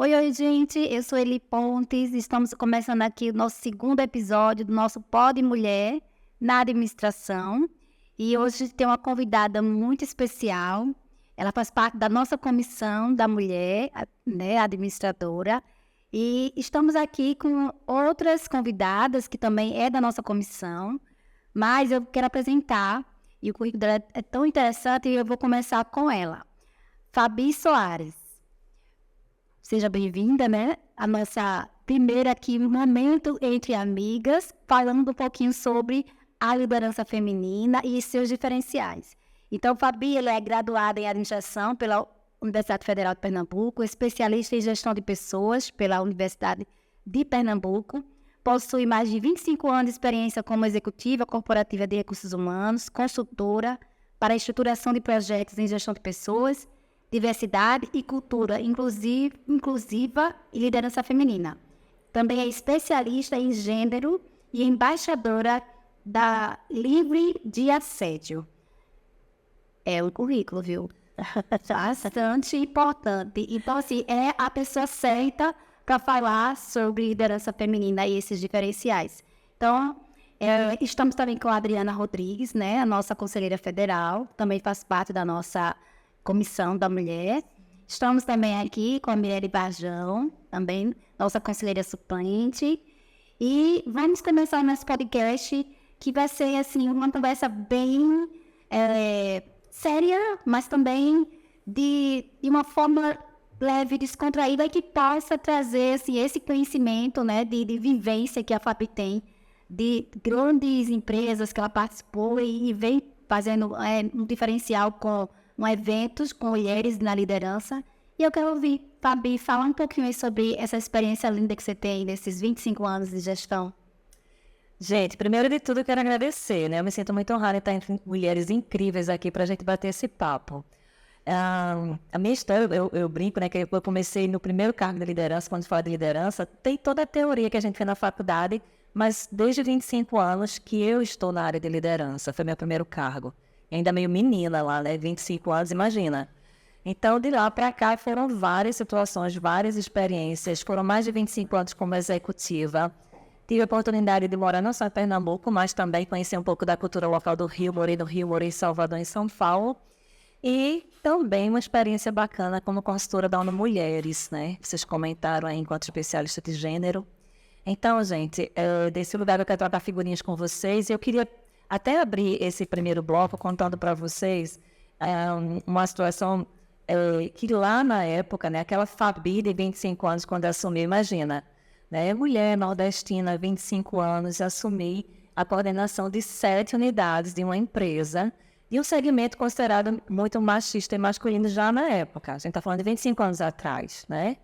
Oi, gente, eu sou Eli Pontes, estamos começando aqui o nosso segundo episódio do nosso Pod Mulher na Administração. E hoje tem uma convidada muito especial, ela faz parte da nossa comissão da mulher, né, administradora. E estamos aqui com outras convidadas que também é da nossa comissão, mas eu quero apresentar, e o currículo dela é tão interessante, e eu vou começar com ela. Fabi Soares. Seja bem-vinda, né? A nossa primeira aqui, um momento entre amigas, falando um pouquinho sobre a liderança feminina e seus diferenciais. Então, Fabi, ela é graduada em administração pela Universidade Federal de Pernambuco, especialista em gestão de pessoas pela Universidade de Pernambuco, possui mais de 25 anos de experiência como executiva corporativa de recursos humanos, consultora para a estruturação de projetos em gestão de pessoas, diversidade e cultura inclusiva e liderança feminina. Também é especialista em gênero e embaixadora da Livre de Assédio. É o currículo, viu? Bastante importante. Então, assim, é a pessoa certa para falar sobre liderança feminina e esses diferenciais. Então, estamos também com a Adriana Rodrigues, né? A nossa conselheira federal, também faz parte da nossa Comissão da Mulher. Estamos também aqui com a Mirelle Barjão, também nossa conselheira suplente. E vamos começar nosso podcast, que vai ser assim, uma conversa bem séria, mas também de uma forma leve, descontraída, e que possa trazer assim, esse conhecimento, né, de vivência que a Fabi tem, de grandes empresas que ela participou e vem fazendo um diferencial com eventos com mulheres na liderança. E eu quero ouvir, Fabi, falar um pouquinho aí sobre essa experiência linda que você tem nesses 25 anos de gestão. Gente, primeiro de tudo eu quero agradecer, né? Eu me sinto muito honrada em estar entre mulheres incríveis aqui para a gente bater esse papo. A minha história, eu brinco, né? Que eu comecei no primeiro cargo de liderança, quando se fala de liderança, tem toda a teoria que a gente fez na faculdade, mas desde 25 anos que eu estou na área de liderança, foi meu primeiro cargo. E ainda meio menina lá, né? 25 anos, imagina. Então, de lá para cá, foram várias situações, várias experiências. Foram mais de 25 anos como executiva. Tive a oportunidade de morar não só em Pernambuco, mas também conhecer um pouco da cultura local do Rio. Morei no Rio, morei em Salvador, em São Paulo. E também uma experiência bacana como consultora da ONU Mulheres, né? Vocês comentaram aí enquanto especialista de gênero. Então, gente, desse lugar eu quero trocar figurinhas com vocês. E eu queria até abrir esse primeiro bloco contando para vocês uma situação que lá na época, né, aquela Fabi de 25 anos, quando assumiu, imagina, né, mulher nordestina, 25 anos, assumir a coordenação de 7 unidades de uma empresa, de um segmento considerado muito machista e masculino já na época. A gente está falando de 25 anos atrás, né?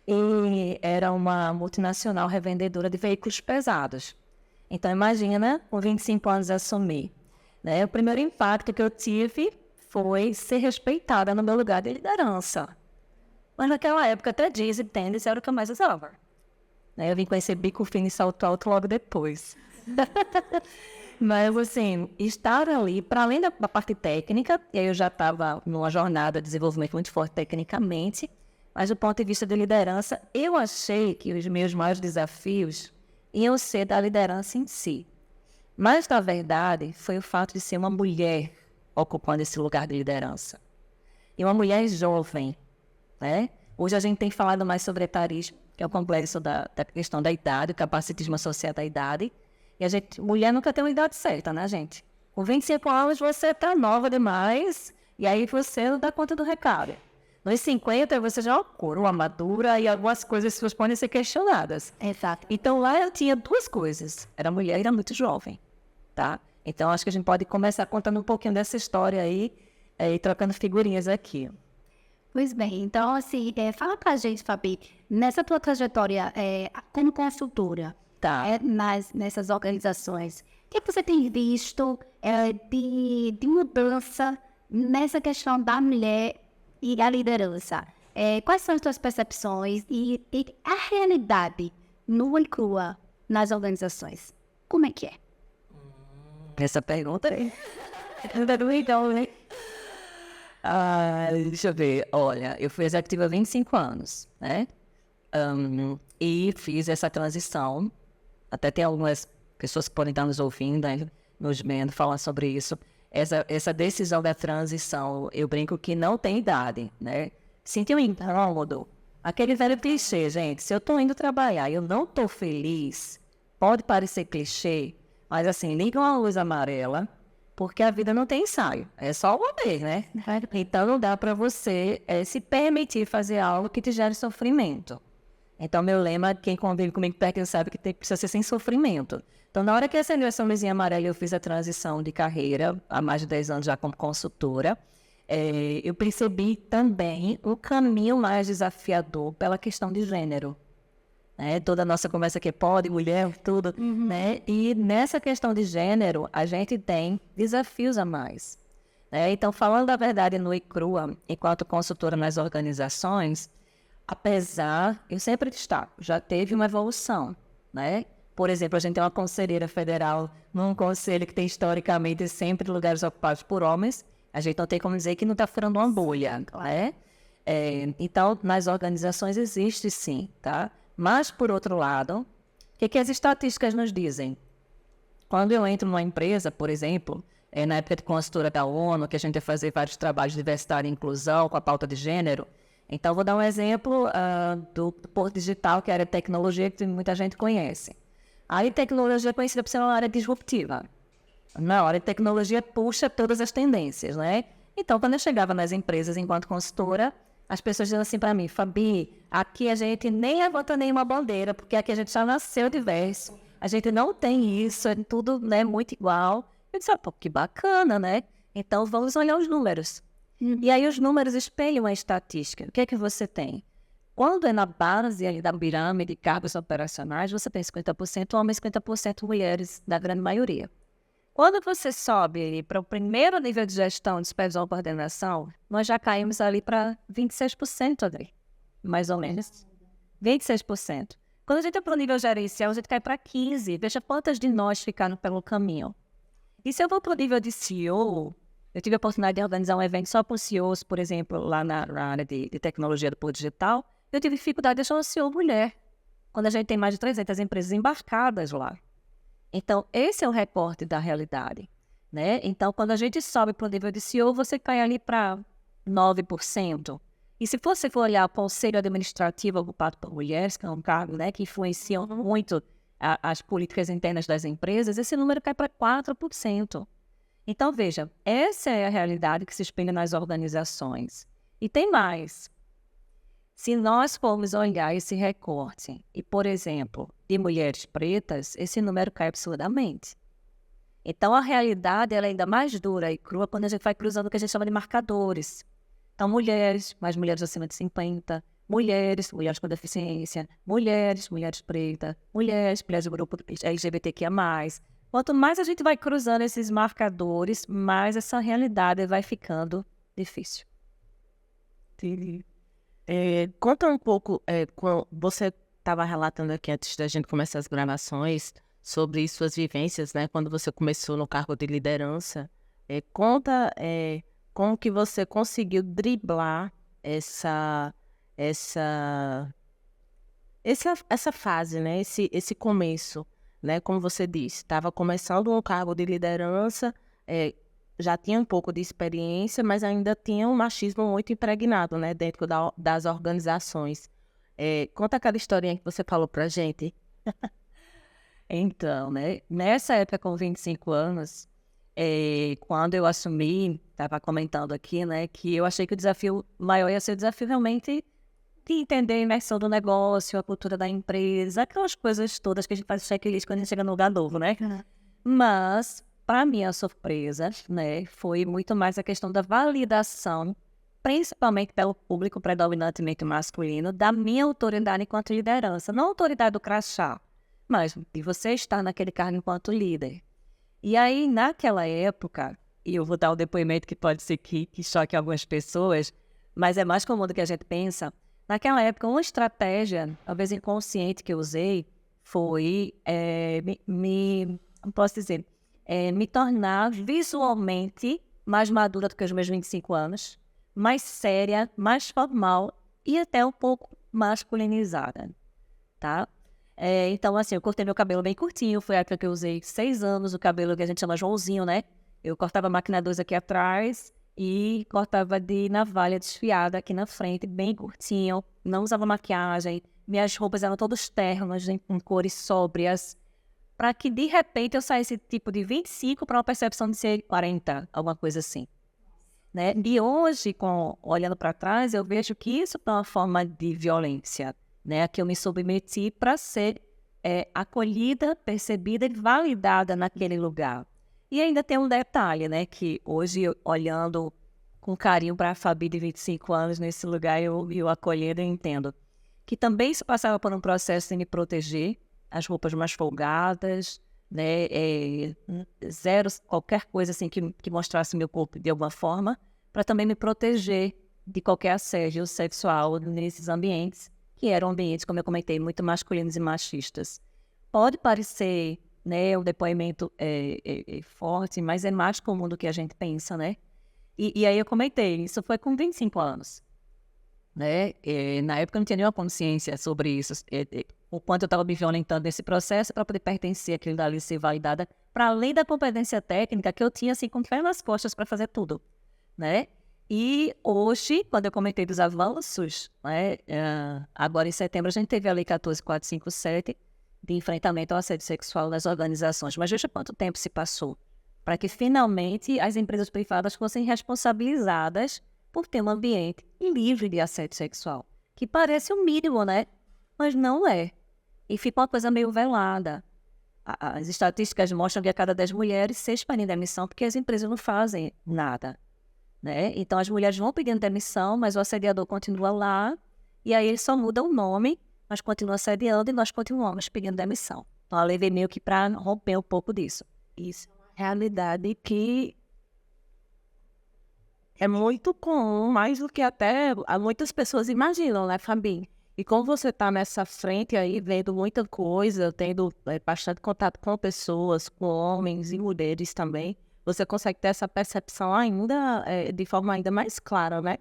E era uma multinacional revendedora de veículos pesados. Então, imagina, com 25 anos assumir, né? O primeiro impacto que eu tive foi ser respeitada no meu lugar de liderança. Mas naquela época, até jeans e tênis era o que eu mais usava. Né? Eu vim conhecer bico fino e salto alto logo depois. Mas, assim, estar ali, para além da parte técnica, e aí eu já estava numa jornada de desenvolvimento muito forte tecnicamente, mas do ponto de vista de liderança, eu achei que os meus maiores desafios iam ser da liderança em si. Mas, na verdade, foi o fato de ser uma mulher ocupando esse lugar de liderança. E uma mulher jovem, né? Hoje a gente tem falado mais sobre etarismo, que é o complexo da questão da idade, o capacitismo associado à idade. E a gente, mulher nunca tem uma idade certa, né, gente? Com 25 anos você tá nova demais, e aí você não dá conta do recado. Nos 50 você já é uma coroa madura e algumas coisas podem ser questionadas. Exato. Então lá eu tinha duas coisas. Era mulher e era muito jovem, tá? Então acho que a gente pode começar contando um pouquinho dessa história aí e trocando figurinhas aqui. Pois bem, então assim, fala pra gente, Fabi, nessa tua trajetória como consultora, Tá. nessas organizações, o que você tem visto de mudança nessa questão da mulher e a liderança? Quais são as tuas percepções e a realidade nua e crua nas organizações? Como é que é? Essa pergunta aí. Então, né? Deixa eu ver. Olha, eu fui executiva há 25 anos, né? E fiz essa transição. Até tem algumas pessoas que podem estar nos ouvindo, né, nos vendo, falar sobre isso. Essa decisão da transição, eu brinco que não tem idade, né? Senti um incômodo. Aquele velho clichê, gente. Se eu tô indo trabalhar e eu não tô feliz, pode parecer clichê, mas assim, liga uma luz amarela, porque a vida não tem ensaio. É só uma vez, né? Então não dá para você se permitir fazer algo que te gere sofrimento. Então, meu lema, quem convive comigo perto sabe que precisa ser sem sofrimento. Então, na hora que acendeu essa luzinha amarela, eu fiz a transição de carreira, há mais de 10 anos já como consultora. Eu percebi também um caminho mais desafiador pela questão de gênero. Né? Toda a nossa conversa aqui é pode, mulher, tudo. Né? E nessa questão de gênero, a gente tem desafios a mais. Né? Então, falando da verdade nua e crua, enquanto consultora nas organizações, apesar, eu sempre destaco, já teve uma evolução, né? Por exemplo, a gente tem uma conselheira federal num conselho que tem historicamente sempre lugares ocupados por homens, a gente não tem como dizer que não está furando uma bolha, né? Então, nas organizações existe sim, tá? Mas, por outro lado, o que as estatísticas nos dizem? Quando eu entro numa empresa, por exemplo, na época de consultora da ONU, que a gente ia fazer vários trabalhos de diversidade e inclusão com a pauta de gênero. Então, vou dar um exemplo do Porto Digital, que era tecnologia, que muita gente conhece. A tecnologia é conhecida por ser uma área disruptiva. Na hora de tecnologia, puxa todas as tendências, né? Então, quando eu chegava nas empresas enquanto consultora, as pessoas diziam assim para mim, Fabi, aqui a gente nem levanta nenhuma bandeira, porque aqui a gente já nasceu diverso. A gente não tem isso, é tudo, né, muito igual. Eu disse, pô, que bacana, né? Então, vamos olhar os números. E aí os números espelham a estatística. O que é que você tem? Quando é na base ali da pirâmide de cargos operacionais, você tem 50% homens, 50% mulheres, da grande maioria. Quando você sobe para o primeiro nível de gestão, de supervisão e coordenação, nós já caímos ali para 26%, André, mais ou menos. 26%. Quando a gente é para o nível gerencial, a gente cai para 15%. Veja quantas de nós ficaram pelo caminho. E se eu vou para o nível de CEO... Eu tive a oportunidade de organizar um evento só para os CEOs, por exemplo, lá na área de tecnologia do Porto Digital. Eu tive dificuldade de achar uma CEO mulher, quando a gente tem mais de 300 empresas embarcadas lá. Então, esse é o recorte da realidade. Né? Então, quando a gente sobe para o nível de CEO, você cai ali para 9%. E se você for olhar o conselho administrativo ocupado por mulheres, que é um cargo, né, que influencia muito as políticas internas das empresas, esse número cai para 4%. Então, veja, essa é a realidade que se espelha nas organizações. E tem mais. Se nós formos olhar esse recorte, e, por exemplo, de mulheres pretas, esse número cai absurdamente. Então, a realidade ela é ainda mais dura e crua quando a gente vai cruzando o que a gente chama de marcadores. Então, mulheres, mais mulheres acima de 50, mulheres com deficiência, mulheres pretas, mulheres do grupo LGBTQIA+. Quanto mais a gente vai cruzando esses marcadores, mais essa realidade vai ficando difícil. Entendi. Conta um pouco, você estava relatando aqui antes da gente começar as gravações sobre suas vivências, né? Quando você começou no cargo de liderança. Conta como que você conseguiu driblar essa fase, né? Esse começo. Né, como você disse, estava começando um cargo de liderança, já tinha um pouco de experiência, mas ainda tinha um machismo muito impregnado, né, dentro das organizações. Conta aquela historinha que você falou pra gente. Então, né, nessa época, com 25 anos, quando eu assumi, estava comentando aqui, né, que eu achei que o desafio maior ia ser o desafio realmente de entender a imersão do negócio, a cultura da empresa, aquelas coisas todas que a gente faz checklist quando a gente chega num lugar novo, né? Mas, para minha surpresa, né, foi muito mais a questão da validação, principalmente pelo público predominantemente masculino, da minha autoridade enquanto liderança. Não a autoridade do crachá, mas de você estar naquele cargo enquanto líder. E aí, naquela época, e eu vou dar um depoimento que pode ser que choque algumas pessoas, mas é mais comum do que a gente pensa. Naquela época, uma estratégia, talvez inconsciente, que eu usei foi como posso dizer, me tornar visualmente mais madura do que os meus 25 anos, mais séria, mais formal e até um pouco masculinizada, tá? Então, assim, eu cortei meu cabelo bem curtinho, foi a época que eu usei 6 anos, o cabelo que a gente chama Joãozinho, né? Eu cortava a máquina 2 aqui atrás e cortava de navalha desfiada aqui na frente, bem curtinho, não usava maquiagem, minhas roupas eram todas ternas, com cores sóbrias, para que de repente eu saísse tipo de 25 para uma percepção de ser 40, alguma coisa assim. Né? E hoje, olhando para trás, eu vejo que isso é uma forma de violência, né? Que eu me submeti para ser acolhida, percebida e validada naquele lugar. E ainda tem um detalhe, né? Que hoje, olhando com carinho para a Fabi de 25 anos nesse lugar, eu acolhendo e entendo que também se passava por um processo de me proteger, as roupas mais folgadas, né, zero qualquer coisa assim que mostrasse meu corpo de alguma forma, para também me proteger de qualquer assédio sexual nesses ambientes, que eram ambientes, como eu comentei, muito masculinos e machistas. Pode parecer, né, um depoimento forte, mas é mais comum do que a gente pensa, né? E aí eu comentei, isso foi com 25 anos. Né? Na época eu não tinha nenhuma consciência sobre isso, o quanto eu estava me violentando nesse processo para poder pertencer àquilo dali, ser validada, para além da competência técnica que eu tinha, assim, com o pé nas costas para fazer tudo, né? E hoje, quando eu comentei dos avanços, né, agora em setembro a gente teve a Lei 14.457 de enfrentamento ao assédio sexual nas organizações, mas veja quanto tempo se passou para que finalmente as empresas privadas fossem responsabilizadas por ter um ambiente livre de assédio sexual, que parece o mínimo, né? Mas não é. E fica uma coisa meio velada. As estatísticas mostram que a cada 10 mulheres, 6 pedem demissão porque as empresas não fazem nada, né? Então as mulheres vão pedindo demissão, mas o assediador continua lá, e aí ele só muda o nome, mas continua assediando e nós continuamos pedindo demissão. Então a lei veio meio que para romper um pouco disso. Isso é uma realidade que é muito comum, mais do que até muitas pessoas imaginam, né, Fabi? E como você está nessa frente aí, vendo muita coisa, tendo bastante contato com pessoas, com homens e mulheres também, você consegue ter essa percepção ainda, de forma ainda mais clara, né?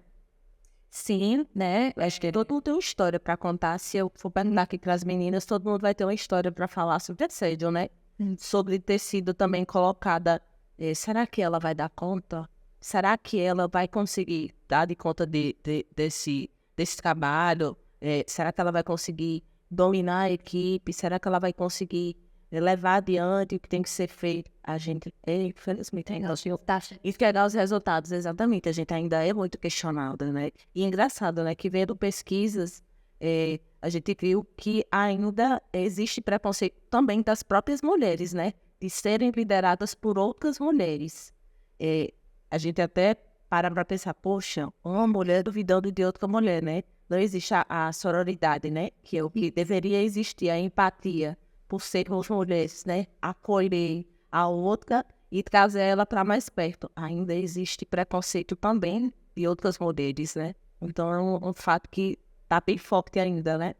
Sim, né? Acho que todo mundo tem uma história para contar. Se eu for perguntar aqui para as meninas, todo mundo vai ter uma história para falar sobre assédio, né? Sobre ter sido também colocada. Será que ela vai dar conta? Será que ela vai conseguir dar de conta desse trabalho? Será que ela vai conseguir dominar a equipe? Será que ela vai conseguir levar adiante o que tem que ser feito? A gente, infelizmente, ainda entregar os resultados, exatamente. A gente ainda é muito questionada, né? E é engraçado, né? Que vendo pesquisas, a gente viu que ainda existe preconceito também das próprias mulheres, né? De serem lideradas por outras mulheres. A gente até para pensar, poxa, uma mulher duvidando de outra mulher, né? Não existe a sororidade, né? Que é o que deveria existir, a empatia, por sermos mulheres, né? Acolher a outra e trazer ela para mais perto. Ainda existe preconceito também de outras mulheres, né? Então é um fato que está bem forte ainda, né?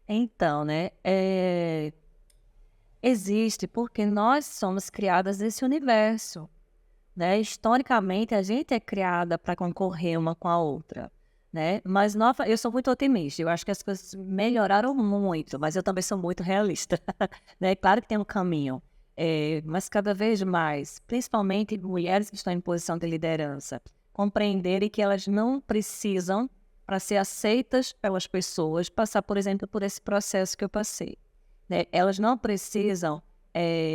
Então, né? Existe porque nós somos criadas nesse universo. Né? Historicamente, a gente é criada para concorrer uma com a outra, né? Mas eu sou muito otimista, eu acho que as coisas melhoraram muito, mas eu também sou muito realista, né? Claro que tem um caminho, mas cada vez mais, principalmente mulheres que estão em posição de liderança, compreenderem que elas não precisam, para ser aceitas pelas pessoas, passar, por exemplo, por esse processo que eu passei, né? Elas não precisam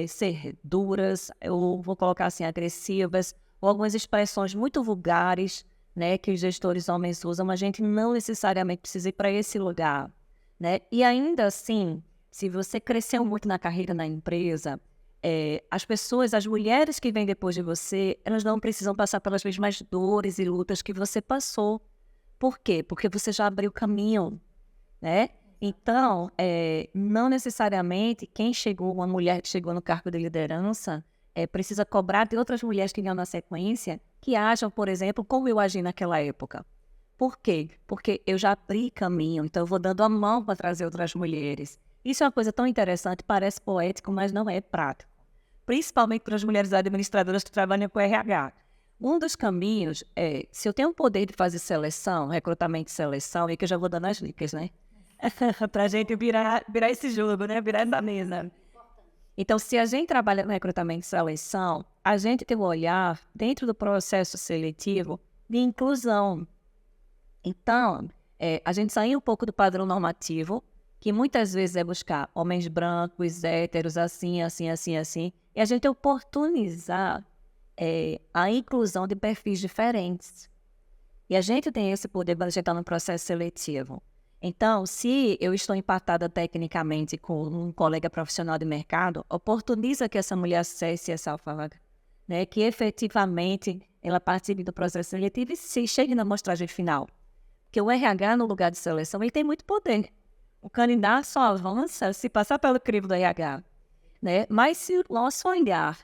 ser duras, eu vou colocar assim, agressivas, ou algumas expressões muito vulgares, né, que os gestores homens usam, a gente não necessariamente precisa ir para esse lugar, né? E ainda assim, se você cresceu muito na carreira na empresa, as mulheres que vêm depois de você, elas não precisam passar pelas mesmas dores e lutas que você passou. Por quê? Porque você já abriu caminho, né? Então, não necessariamente uma mulher que chegou no cargo de liderança, precisa cobrar de outras mulheres que venham na sequência, que ajam, por exemplo, como eu agi naquela época. Por quê? Porque eu já abri caminho, então eu vou dando a mão para trazer outras mulheres. Isso é uma coisa tão interessante, parece poético, mas não é prático. Principalmente para as mulheres administradoras que trabalham com RH. Um dos caminhos é, se eu tenho o poder de fazer seleção, recrutamento e seleção, e que eu já vou dando as dicas, né? Pra gente virar esse jogo, né? Virar essa mesa. Então, se a gente trabalha no recrutamento e seleção, a gente tem um olhar dentro do processo seletivo de inclusão. Então, a gente sair um pouco do padrão normativo, que muitas vezes é buscar homens brancos, héteros, assim, assim, assim, assim, e a gente oportunizar a inclusão de perfis diferentes. E a gente tem esse poder quando a gente está no processo seletivo. Então, se eu estou empatada tecnicamente com um colega profissional de mercado, oportuniza que essa mulher acesse essa vaga, né? Que efetivamente ela participe do processo seletivo e se chegue na amostragem final. Porque o RH, no lugar de seleção, ele tem muito poder. O candidato só avança se passar pelo crivo do RH, né? Mas se o nosso olhar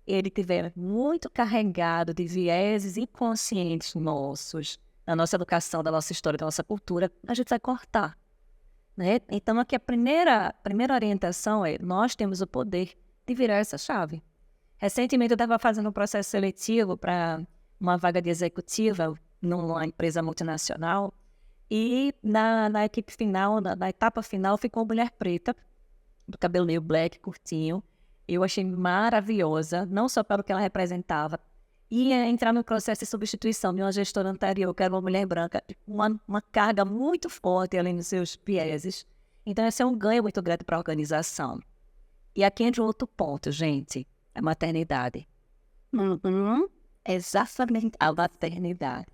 ele estiver muito carregado de vieses inconscientes nossos, da nossa educação, da nossa história, da nossa cultura, a gente vai cortar, né? Então, aqui a primeira orientação é, nós temos o poder de virar essa chave. Recentemente, eu estava fazendo um processo seletivo para uma vaga de executiva numa empresa multinacional e na equipe final, na etapa final, ficou uma mulher preta, do cabelo meio black, curtinho. Eu achei maravilhosa, não só pelo que ela representava, ia entrar no processo de substituição de uma gestora anterior, que era uma mulher branca, uma carga muito forte ali nos seus vieses. Então, esse é um ganho muito grande para a organização. E aqui entra outro ponto, gente, a maternidade. Exatamente a maternidade.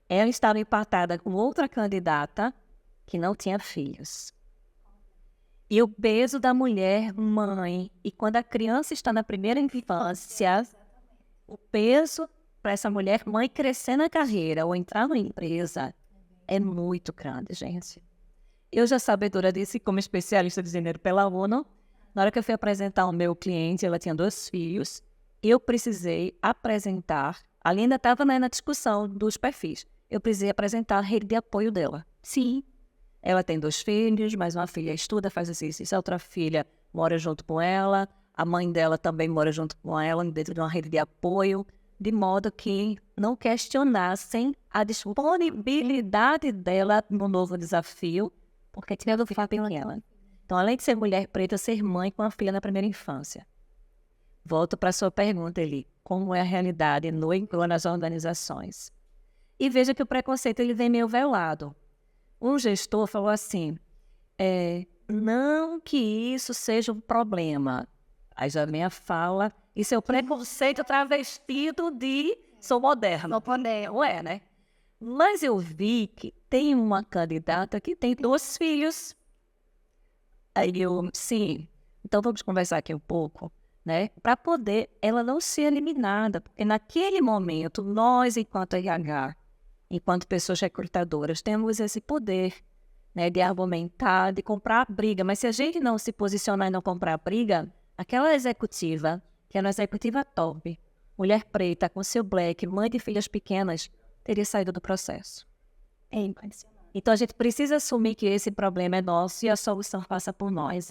Ela estava empatada com outra candidata que não tinha filhos. E o peso da mulher mãe, e quando a criança está na primeira infância, o peso para essa mulher mãe crescer na carreira ou entrar numa empresa é muito grande, gente. Eu já sabedora disso como especialista de gênero pela ONU, na hora que eu fui apresentar o meu cliente, ela tinha 2 filhos, eu precisei apresentar, ali ainda estava na discussão dos perfis, eu precisei apresentar a rede de apoio dela. Sim, ela tem 2 filhos, mas uma filha estuda, faz exercício, a outra filha mora junto com ela, a mãe dela também mora junto com ela, dentro de uma rede de apoio, de modo que não questionassem a disponibilidade dela no novo desafio, porque tinha do filho com ela. Então, além de ser mulher preta, ser mãe com a filha na primeira infância. Volto para a sua pergunta, Eli. Como é a realidade no e nas organizações? E veja que o preconceito ele vem meio velado. Um gestor falou assim, não que isso seja um problema. Aí já vem a fala, isso é o preconceito travestido de sou moderno. Não é, né? Mas eu vi que tem uma candidata que tem 2 filhos. Aí sim, então vamos conversar aqui um pouco, né? Para poder ela não ser eliminada. Porque naquele momento, nós, enquanto RH, enquanto pessoas recrutadoras, temos esse poder, né, de argumentar, de comprar a briga. Mas se a gente não se posicionar e não comprar a briga, aquela executiva, que é uma executiva top, mulher preta, com seu black, mãe de filhas pequenas, teria saído do processo. É impressionante. Então, a gente precisa assumir que esse problema é nosso e a solução passa por nós,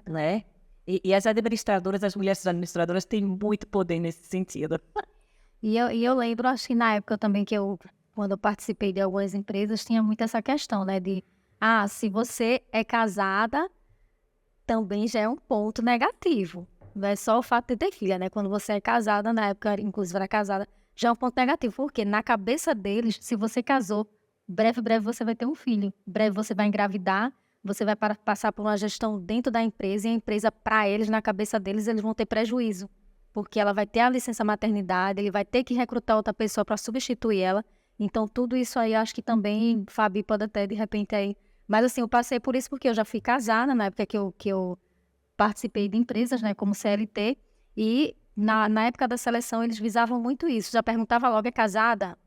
né? E as administradoras, as mulheres administradoras têm muito poder nesse sentido. E eu lembro, acho que na época também quando eu participei de algumas empresas, tinha muito essa questão, né? De, se você é casada, também já é um ponto negativo. Não é só o fato de ter filha, né? Quando você é casada, na época, inclusive, era casada, já é um ponto negativo. Porque na cabeça deles, se você casou, breve você vai ter um filho. Breve você vai engravidar, você vai passar por uma gestão dentro da empresa, e a empresa, para eles, na cabeça deles, eles vão ter prejuízo. Porque ela vai ter a licença maternidade, ele vai ter que recrutar outra pessoa para substituir ela. Então, tudo isso aí, acho que também, Fabi pode até, de repente, aí... Mas, assim, eu passei por isso porque eu já fui casada, na época que eu participei de empresas, né, como CLT, e na época da seleção eles visavam muito isso. Já perguntava logo, é casada?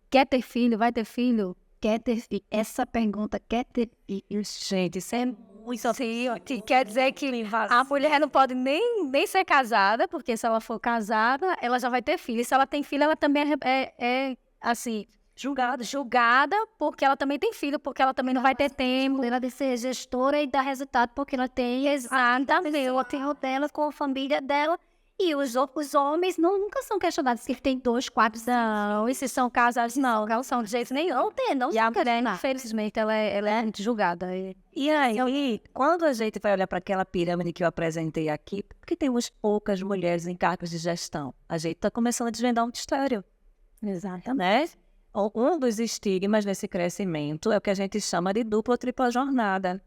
Quer ter filho? Vai ter filho? Quer ter filho? Essa pergunta, quer ter filho? Gente, isso é muito... Sim, que quer dizer que a mulher não pode nem ser casada, porque se ela for casada, ela já vai ter filho. E se ela tem filho, ela também é assim... Julgada, porque ela também tem filho, porque ela também não vai ter tempo. Ela de ser gestora e dar resultado, porque ela tem exatamente o dela com a família dela E os homens nunca são questionados se tem 2, 4, Não, e se são casados, não são de jeito nenhum. não E a são mulher, questionados. infelizmente, ela é muito julgada. E aí, quando a gente vai olhar para aquela pirâmide que eu apresentei aqui, por que temos poucas mulheres em cargos de gestão? A gente está começando a desvendar um mistério, Exatamente. né? Um dos estigmas desse crescimento é o que a gente chama de dupla ou tripla jornada.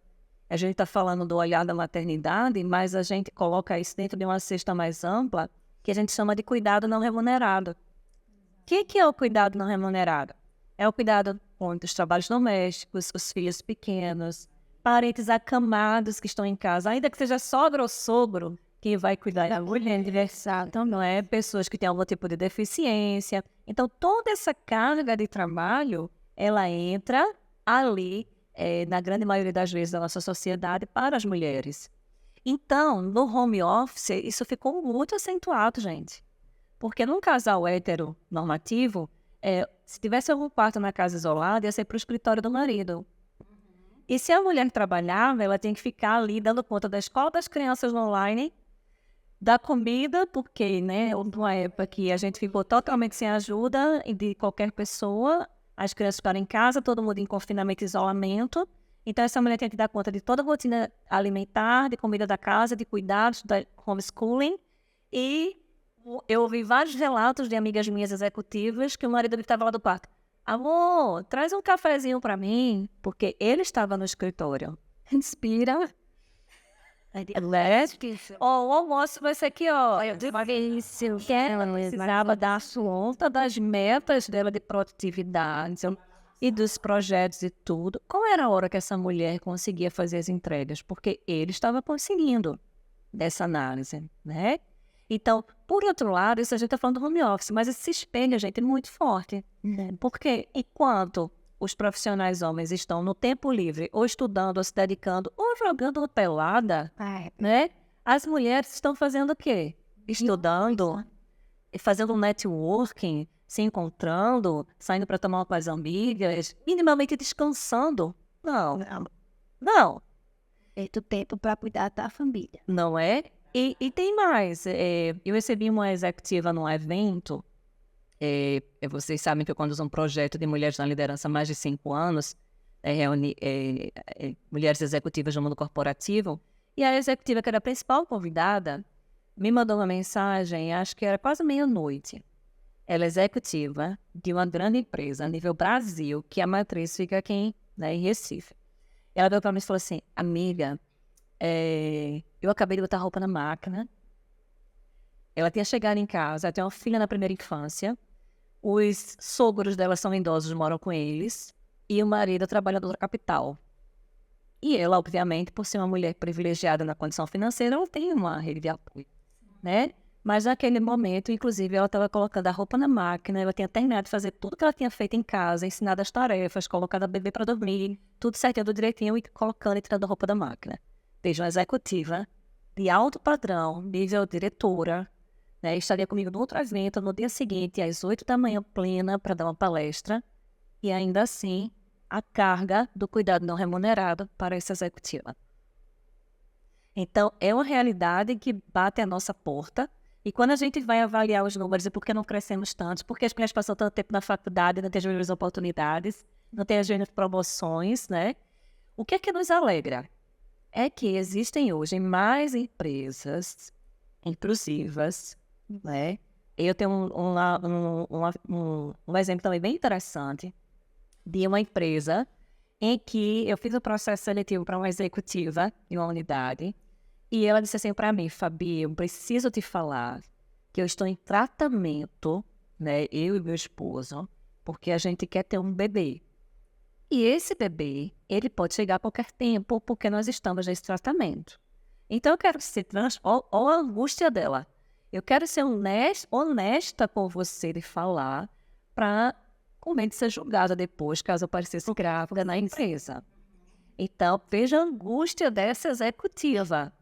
A gente está falando do olhar da maternidade, mas a gente coloca isso dentro de uma cesta mais ampla, que a gente chama de cuidado não remunerado. O que é o cuidado não remunerado? É o cuidado com os trabalhos domésticos, os filhos pequenos, parentes acamados que estão em casa, ainda que seja sogra ou sogro, que vai cuidar da mulher, então não é? Pessoas que têm algum tipo de deficiência. Então, toda essa carga de trabalho, ela entra ali, na grande maioria das vezes da nossa sociedade, para as mulheres. Então, no home office, isso ficou muito acentuado, gente. Porque num casal heteronormativo, se tivesse algum quarto na casa isolada, ia ser para o escritório do marido. E se a mulher trabalhava, ela tem que ficar ali dando conta da escola das crianças online, da comida, porque, né, numa época que a gente ficou totalmente sem ajuda de qualquer pessoa, as crianças ficaram em casa, todo mundo em confinamento e isolamento. Então, essa mulher tem que dar conta de toda a rotina alimentar, de comida da casa, de cuidados, da homeschooling. E eu ouvi vários relatos de amigas minhas executivas que o marido estava lá do quarto. Amor, traz um cafezinho para mim, porque ele estava no escritório. Inspira. O almoço vai ser aqui, ó. Ela precisava dar conta das metas dela de produtividade e dos projetos e tudo. Qual era a hora que essa mulher conseguia fazer as entregas? Porque ele estava conseguindo dessa análise, né? Então, por outro lado, isso a gente está falando do home office, mas esse espelho, gente, é muito forte. Porque enquanto os profissionais homens estão no tempo livre, ou estudando, ou se dedicando, ou jogando pelada, né? As mulheres estão fazendo o quê? Estudando, fazendo um networking, se encontrando, saindo para tomar umas amigas, minimamente descansando. Não. Tem tempo para cuidar da família. Não é? E tem mais. Eu recebi uma executiva num evento. Vocês sabem que eu conduzo um projeto de mulheres na liderança há mais de 5 anos, reúne mulheres executivas do mundo corporativo, e a executiva, que era a principal convidada, me mandou uma mensagem, acho que era quase meia-noite. Ela é executiva de uma grande empresa a nível Brasil, que a matriz fica aqui, né, em Recife. Ela veio para mim e falou assim: amiga, eu acabei de botar roupa na máquina. Ela tinha chegado em casa, ela tem uma filha na primeira infância, os sogros dela são idosos, moram com eles, e o marido é trabalhador da capital. E ela, obviamente, por ser uma mulher privilegiada na condição financeira, ela tem uma rede de apoio, né? Mas naquele momento, inclusive, ela estava colocando a roupa na máquina, ela tinha terminado de fazer tudo que ela tinha feito em casa, ensinado as tarefas, colocado a bebê para dormir, tudo certinho, tudo direitinho, e colocando e tirando a roupa da máquina. Veja, uma executiva de alto padrão, nível diretora, né, estaria comigo no outro evento no dia seguinte, às 8 da manhã, plena, para dar uma palestra, e ainda assim, a carga do cuidado não remunerado para essa executiva. Então, é uma realidade que bate à nossa porta, e quando a gente vai avaliar os números, e por que não crescemos tanto, porque as mulheres passam tanto tempo na faculdade, não têm as mesmas oportunidades, não têm as mesmas promoções, né? O que é que nos alegra? É que existem hoje mais empresas inclusivas, né? Eu tenho um exemplo também bem interessante de uma empresa em que eu fiz o processo seletivo para uma executiva de uma unidade e ela disse assim para mim: Fabi, eu preciso te falar que eu estou em tratamento, né? Eu e meu esposo, porque a gente quer ter um bebê. E esse bebê, ele pode chegar a qualquer tempo, porque nós estamos nesse tratamento. Então, eu quero ser olha a angústia dela. Eu quero ser honesta com você de falar para com medo de ser julgada depois, caso eu parecesse grávida na empresa. Então, veja a angústia dessa executiva.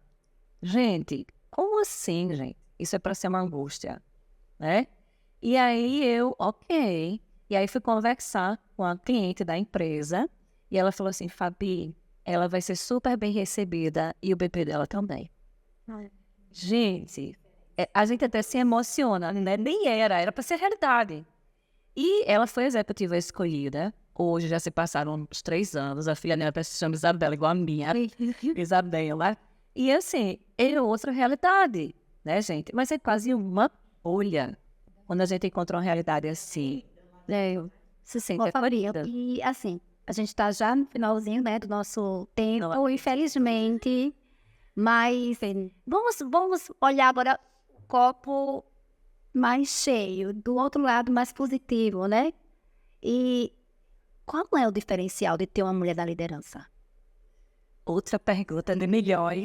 Gente, como assim, gente? Isso é para ser uma angústia, né? E aí ok. E aí fui conversar com a cliente da empresa e ela falou assim: Fabi, ela vai ser super bem recebida e o bebê dela também. Gente, a gente até se emociona, né? Nem era para ser realidade. E ela foi a executiva escolhida. Hoje já se passaram uns 3 anos. A filha dela se chama Isabela, igual a minha. Isabela. E assim, é outra realidade, né, gente? Mas é quase uma bolha quando a gente encontra uma realidade assim. Se sente acolhida. E assim, a gente está já no finalzinho, né, do nosso tempo, infelizmente. Mas vamos olhar agora o copo mais cheio, do outro lado mais positivo, né? E qual é o diferencial de ter uma mulher na liderança? Outra pergunta de milhões.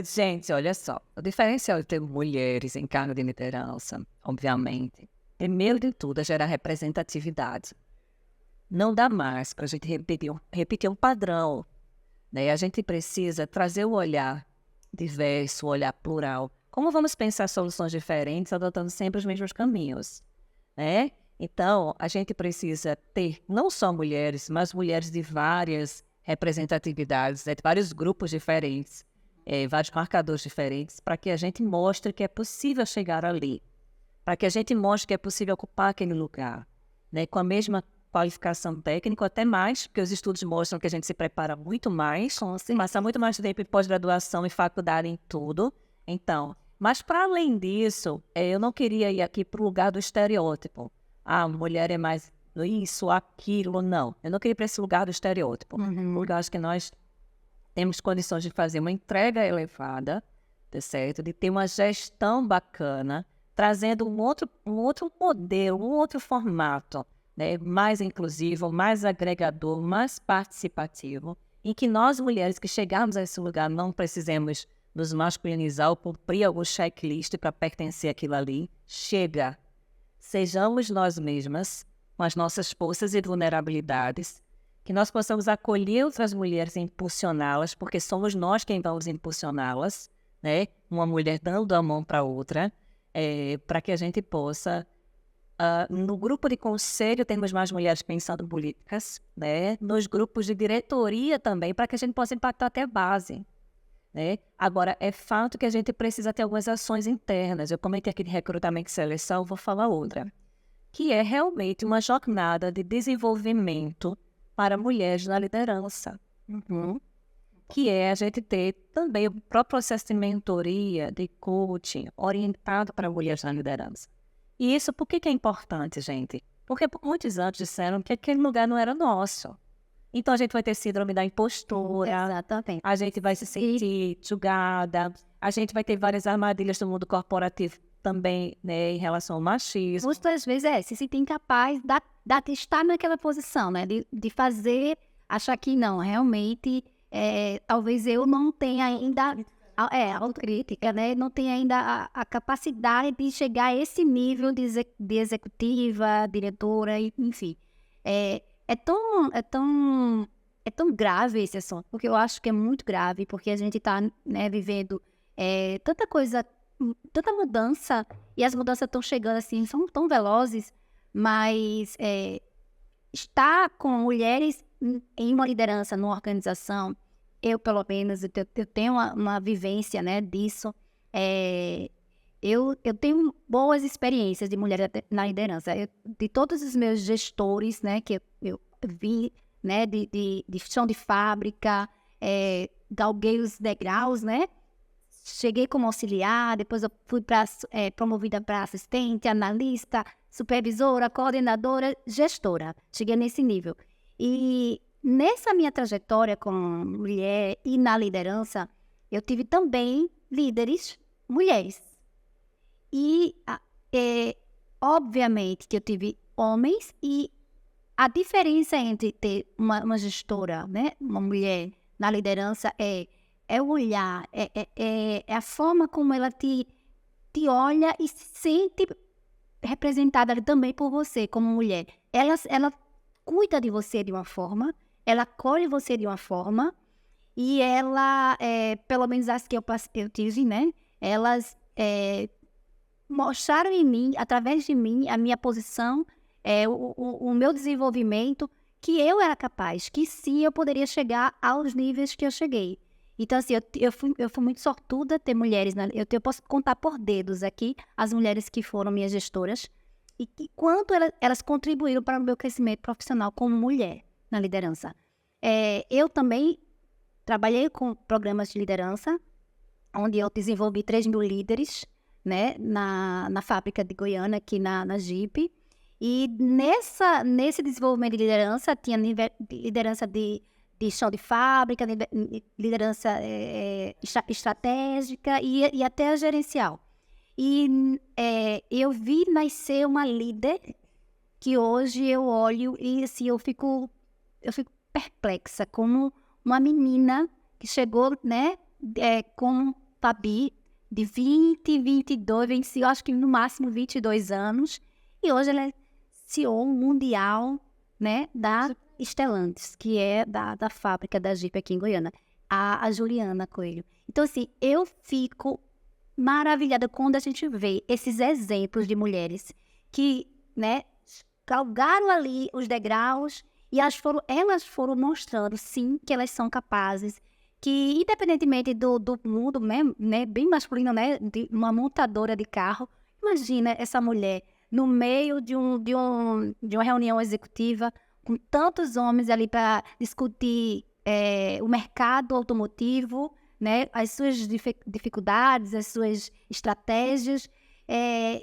Gente, olha só. O diferencial de ter mulheres em cargo de liderança, obviamente, primeiro de tudo, é gerar representatividade. Não dá mais para a gente repetir um padrão, né? A gente precisa trazer o olhar diverso, o olhar plural. Como vamos pensar soluções diferentes, adotando sempre os mesmos caminhos, né? Então, a gente precisa ter não só mulheres, mas mulheres de várias representatividades, né? De vários grupos diferentes, vários marcadores diferentes, para que a gente mostre que é possível chegar ali, para que a gente mostre que é possível ocupar aquele lugar, né? Com a mesma qualificação técnica, até mais, porque os estudos mostram que a gente se prepara muito mais, passa muito mais tempo em pós-graduação e faculdade em tudo. Então, mas para além disso, eu não queria ir aqui para o lugar do estereótipo. A mulher é mais isso, aquilo, não. Eu não queria ir para esse lugar do estereótipo. Porque eu acho que nós temos condições de fazer uma entrega elevada, tá certo? De ter uma gestão bacana, trazendo um outro modelo, um outro formato, né? Mais inclusivo, mais agregador, mais participativo, em que nós, mulheres que chegamos a esse lugar, não precisemos nos masculinizar ou cumprir algum checklist para pertencer àquilo ali. Chega! Sejamos nós mesmas, com as nossas forças e vulnerabilidades, que nós possamos acolher outras mulheres e impulsioná-las, porque somos nós quem vamos impulsioná-las, né? Uma mulher dando a mão para outra, para que a gente possa, no grupo de conselho, termos mais mulheres pensando em políticas, né? Nos grupos de diretoria também, para que a gente possa impactar até a base, né? Agora, é fato que a gente precisa ter algumas ações internas. Eu comentei aqui de recrutamento e seleção, vou falar outra, que é realmente uma jornada de desenvolvimento para mulheres na liderança. Que é a gente ter também o próprio processo de mentoria, de coaching, orientado para mulheres na liderança. E isso por que é importante, gente? Porque por muitos anos disseram que aquele lugar não era nosso. Então a gente vai ter síndrome da impostora, Exatamente. a gente vai se sentir julgada, a gente vai ter várias armadilhas do mundo corporativo também, né, em relação ao machismo. Muitas vezes se sentir incapaz de estar naquela posição, né? De fazer, achar que não, realmente, talvez eu não tenha ainda, autocrítica, né? Não tenha ainda a capacidade de chegar a esse nível de executiva, diretora, enfim. É tão grave esse assunto, porque eu acho que é muito grave, porque a gente está, né, vivendo tanta coisa, tanta mudança, e as mudanças estão chegando assim, são tão velozes, mas estar com mulheres em uma liderança, numa organização, eu pelo menos, eu tenho uma vivência, né, disso. Eu tenho boas experiências de mulher na liderança. De todos os meus gestores, né, que eu vi, né, de chão de fábrica, galguei os degraus, né, cheguei como auxiliar, depois eu fui promovida para assistente, analista, supervisora, coordenadora, gestora. Cheguei nesse nível. E nessa minha trajetória como mulher e na liderança, eu tive também líderes mulheres. E, obviamente, que eu tive homens, e a diferença entre ter uma gestora, né, uma mulher na liderança é o olhar, é a forma como ela te olha e se sente representada também por você como mulher. Ela cuida de você de uma forma, ela acolhe você de uma forma, e ela, pelo menos as que eu tive, né, elas mostraram em mim, através de mim, a minha posição, o meu desenvolvimento, que eu era capaz, que sim, eu poderia chegar aos níveis que eu cheguei. Então, assim, eu fui muito sortuda ter mulheres, eu posso contar por dedos aqui as mulheres que foram minhas gestoras e quanto elas contribuíram para o meu crescimento profissional como mulher na liderança. Eu também trabalhei com programas de liderança, onde eu desenvolvi 3.000 líderes, né, na fábrica de Goiânia, aqui na Jeep. E nesse desenvolvimento de liderança, tinha liderança de chão de fábrica, liderança estratégica e até a gerencial. E eu vi nascer uma líder que hoje eu olho e assim, eu fico perplexa, como uma menina que chegou, né, com Fabi, de 20, 22, 25, eu acho que no máximo 22 anos, e hoje ela é CEO mundial, né, da Stellantis, que é da fábrica da Jeep aqui em Goiânia, a Juliana Coelho. Então, assim, eu fico maravilhada quando a gente vê esses exemplos de mulheres que, né, galgaram ali os degraus e elas foram mostrando, sim, que elas são capazes, que independentemente do mundo, né, bem masculino, né, de uma montadora de carro, imagina essa mulher no meio de uma reunião executiva com tantos homens ali para discutir o mercado automotivo, né, as suas dificuldades, as suas estratégias,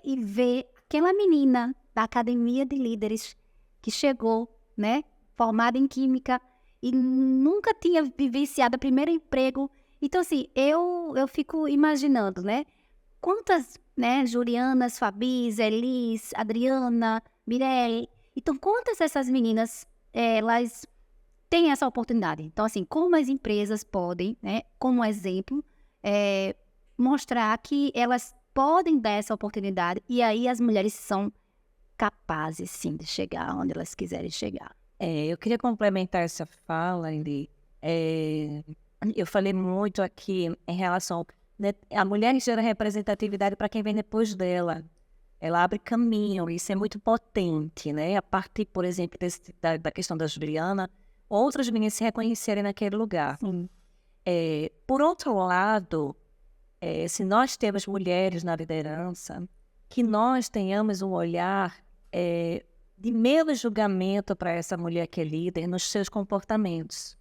e ver aquela menina da Academia de Líderes que chegou, né, formada em Química e nunca tinha vivenciado o primeiro emprego. Então, assim, eu fico imaginando, né, quantas, né, Julianas, Fabis, Elis, Adriana, Mirelle, então quantas dessas meninas, elas têm essa oportunidade? Então, assim, como as empresas podem, né, como exemplo, mostrar que elas podem dar essa oportunidade e aí as mulheres são capazes, sim, de chegar onde elas quiserem chegar. Eu queria complementar essa fala, Andy. Eu falei muito aqui em relação, né, a mulher gera representatividade para quem vem depois dela. Ela abre caminho, isso é muito potente, né? A partir, por exemplo, da questão da Juliana, outras meninas se reconhecerem naquele lugar. Por outro lado, se nós temos mulheres na liderança, que nós tenhamos um olhar de menos julgamento para essa mulher que é líder nos seus comportamentos.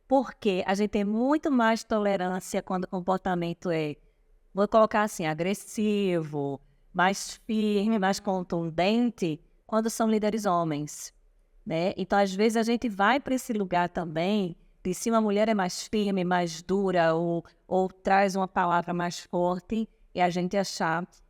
Porque a gente tem muito mais tolerância quando o comportamento vou colocar assim, agressivo, mais firme, mais contundente, quando são líderes homens, né? Então, às vezes, a gente vai para esse lugar também, de se uma mulher é mais firme, mais dura, ou traz uma palavra mais forte, e a gente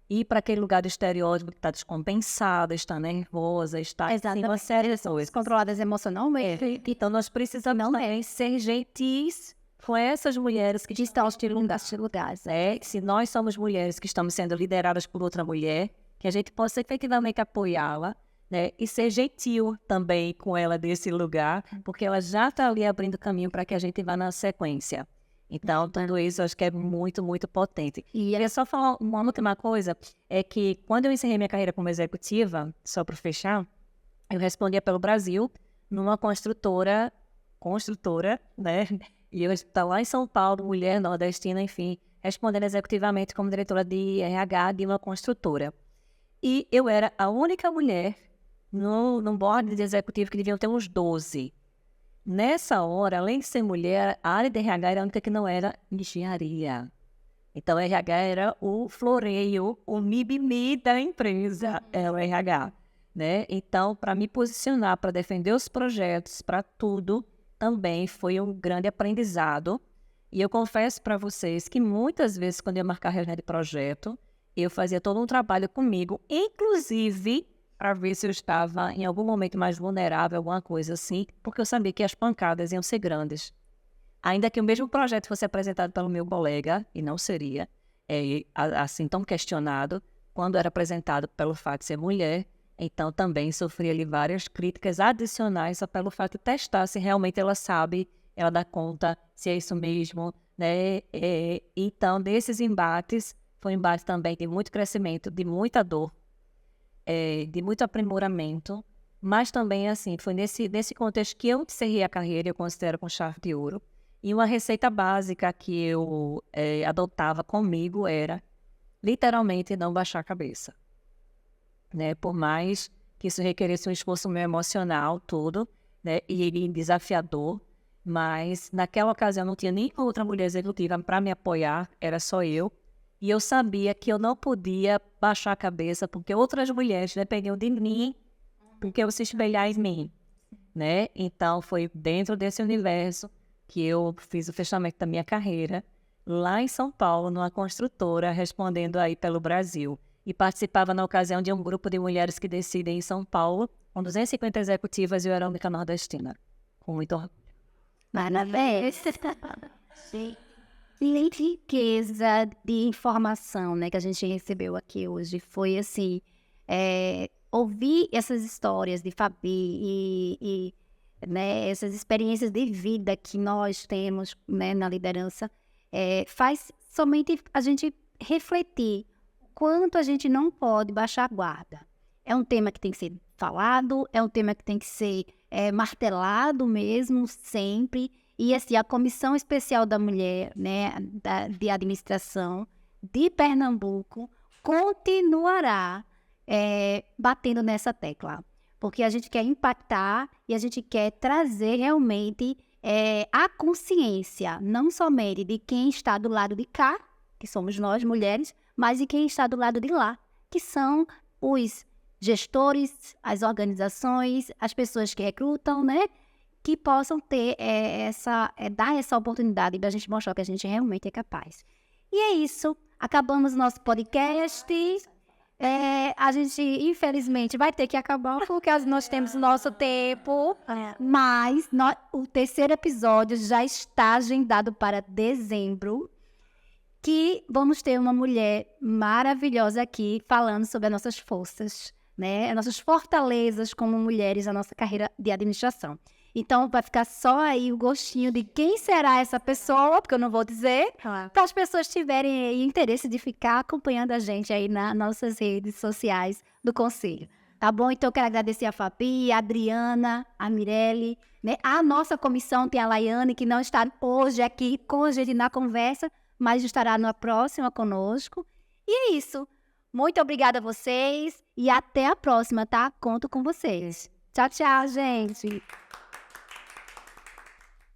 ir para aquele lugar do estereótipo que está descompensada, está nervosa, está assim, uma série de coisas. Controladas emocionalmente. Então, nós precisamos também ser gentis com essas mulheres que estão neste lugar, né? Se nós somos mulheres que estamos sendo lideradas por outra mulher, que a gente possa efetivamente apoiá-la, né? E ser gentil também com ela desse lugar, porque ela já está ali abrindo caminho para que a gente vá na sequência. Então, tudo isso eu acho que é muito, muito potente. E eu ia só falar uma última coisa, é que quando eu encerrei minha carreira como executiva, só para fechar, eu respondia pelo Brasil, numa construtora, né? E eu estava lá em São Paulo, mulher nordestina, enfim, respondendo executivamente como diretora de RH de uma construtora. E eu era a única mulher num board de executivo que deviam ter uns 12. Nessa hora, além de ser mulher, a área de RH era a única que não era engenharia. Então, o RH era o floreio, o mimimi da empresa, é o RH, né? Então, para me posicionar, para defender os projetos, para tudo, também foi um grande aprendizado. E eu confesso para vocês que muitas vezes, quando eu marcava reunião de projeto, eu fazia todo um trabalho comigo, inclusive para ver se eu estava em algum momento mais vulnerável, alguma coisa assim, porque eu sabia que as pancadas iam ser grandes. Ainda que o mesmo projeto fosse apresentado pelo meu colega, e não seria assim tão questionado, quando era apresentado pelo fato de ser mulher, então também sofria ali várias críticas adicionais só pelo fato de testar se realmente ela sabe, ela dá conta, se é isso mesmo, né? Então, desses embates, foi um embate também de muito crescimento, de muita dor, de muito aprimoramento, mas também, assim, foi nesse contexto que eu encerrei a carreira, eu considero com chave de ouro. E uma receita básica que eu adotava comigo era, literalmente, não baixar a cabeça. Né? Por mais que isso requeresse um esforço meu emocional todo, né? E desafiador, mas naquela ocasião não tinha nenhuma outra mulher executiva para me apoiar, era só eu. E eu sabia que eu não podia baixar a cabeça porque outras mulheres dependiam de mim, porque eu se espelhar em mim, né? Então foi dentro desse universo que eu fiz o fechamento da minha carreira, lá em São Paulo, numa construtora, respondendo aí pelo Brasil. E participava na ocasião de um grupo de mulheres que decidem em São Paulo, com 250 executivas, e eu era a única nordestina. Com muito orgulho. Parabéns. E riqueza de informação, né, que a gente recebeu aqui hoje. Foi assim, ouvir essas histórias de Fabi né, essas experiências de vida que nós temos, né, na liderança, faz somente a gente refletir quanto a gente não pode baixar a guarda. É um tema que tem que ser falado, é um tema que tem que ser martelado mesmo, sempre. E assim, a Comissão Especial da Mulher, né, de Administração de Pernambuco continuará batendo nessa tecla. Porque a gente quer impactar e a gente quer trazer realmente a consciência, não somente de quem está do lado de cá, que somos nós, mulheres, mas de quem está do lado de lá, que são os gestores, as organizações, as pessoas que recrutam, né? Que possam ter dar essa oportunidade da gente mostrar que a gente realmente é capaz. E é isso. Acabamos nosso podcast. A gente, infelizmente, vai ter que acabar porque nós temos nosso tempo. Mas o terceiro episódio já está agendado para dezembro. Que vamos ter uma mulher maravilhosa aqui falando sobre as nossas forças, né? As nossas fortalezas como mulheres na nossa carreira de administração. Então, vai ficar só aí o gostinho de quem será essa pessoa, porque eu não vou dizer, para as pessoas tiverem aí interesse de ficar acompanhando a gente aí nas nossas redes sociais do Conselho. Tá bom? Então, eu quero agradecer a Fabi, a Adriana, a Mirelle, né? A nossa comissão tem a Laiane, que não está hoje aqui com a gente na conversa, mas estará na próxima conosco. E é isso. Muito obrigada a vocês e até a próxima, tá? Conto com vocês. Tchau, tchau, gente.